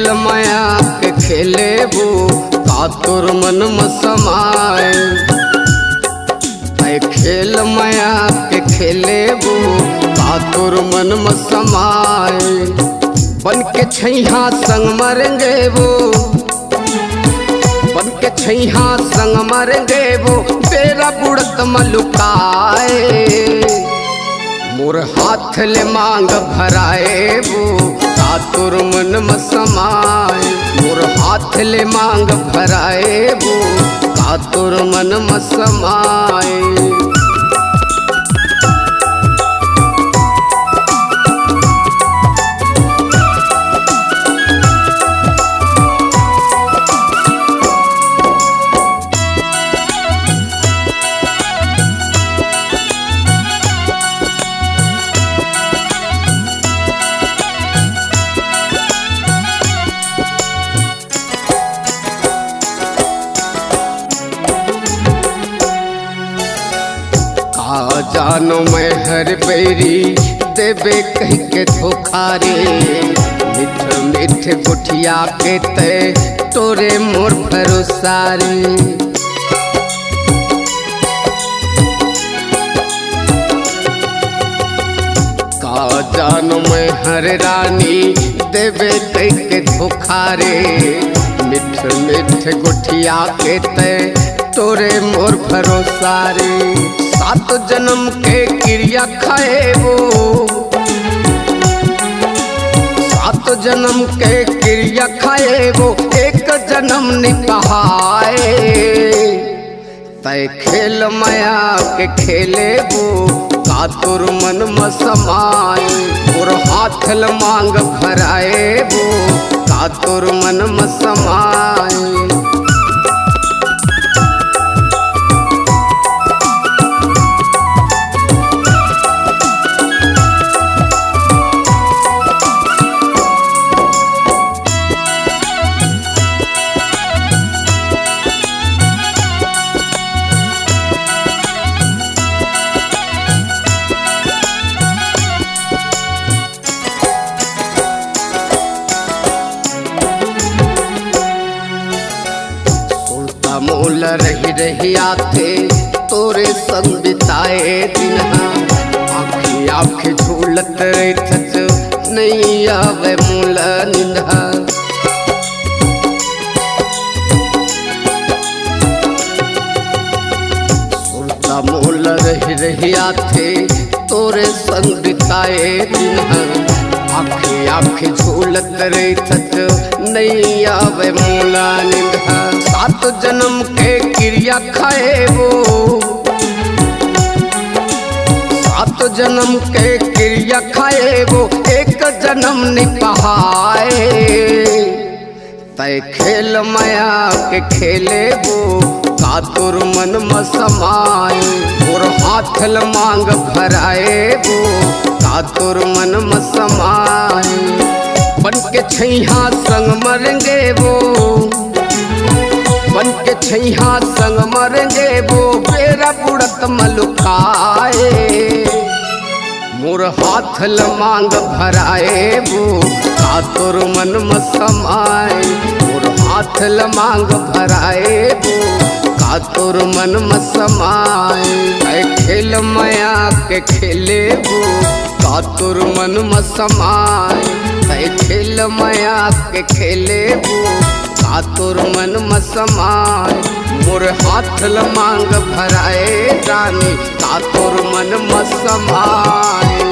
खेल माया के खेले वो का तोर मन में समाए। ऐ खेल माया के खेले वो का तोर मन में समाए। बन के छैहा संग मरेंगे वो, बन के छैहा संग मरेंगे वो, बेरा बुड़त मलुकाए। मोर हाथ ले मांग भराए वो का तोर मन में समाए। मोर हाथ ले मांग भराए वो का तोर मन में समाए। जानो मैं हर बेरी देवे कह के धोखा रे। मिठ मिठ गुठिया के ते तोरे मोर भरोसा रे। का जानो मैं हर रानी देवे कह के धोखा रे। मिठ मिठ गुठिया के ते तोरे मोर भरोसा रे। 7 जन्म के क्रिया खाए वो, 7 जन्म के क्रिया खाए वो, एक जन्म निभाए। तय खेल माया के खेले वो का तोर मन में समाए। और हाथ ल मांग भराए वो का तोर मन में समाए। मोल रही रही आते तोरे संग बिताए दिन। आँखी आँखी झूलत रही थच नहीं आवे मूल निंदा। सुरता मोल रही रही आते तोरे संग बिताए दिन। आँखी आँखी झूलत रही थच नहीं आवे मूला निंदा। 7 जन्म के क्रिया खाए वो, 7 जन्म के क्रिया खाए वो, एक जन्म निभाए। तय खेल माया के खेले वो का तोर मन में समाए। और हाथ ल मांग भराए वो का तोर मन में समाए। बन के छैहा संग मरेंगे वो, बन के छैहा संग मरेंगे वो, बेरा बुड़त मलुकाए। मोर हाथ ल मांग भराए वो का तोर मन में समाए। मोर हाथ ल मांग भराए वो का तोर मन में समाए। ऐ खेल माया के खेले वो का तोर मन में समाए। ऐ खेल माया के खेले वो का तोर मन में समाए। मोर हाथ ल मांग भराए रानी का तोर मन में समाए।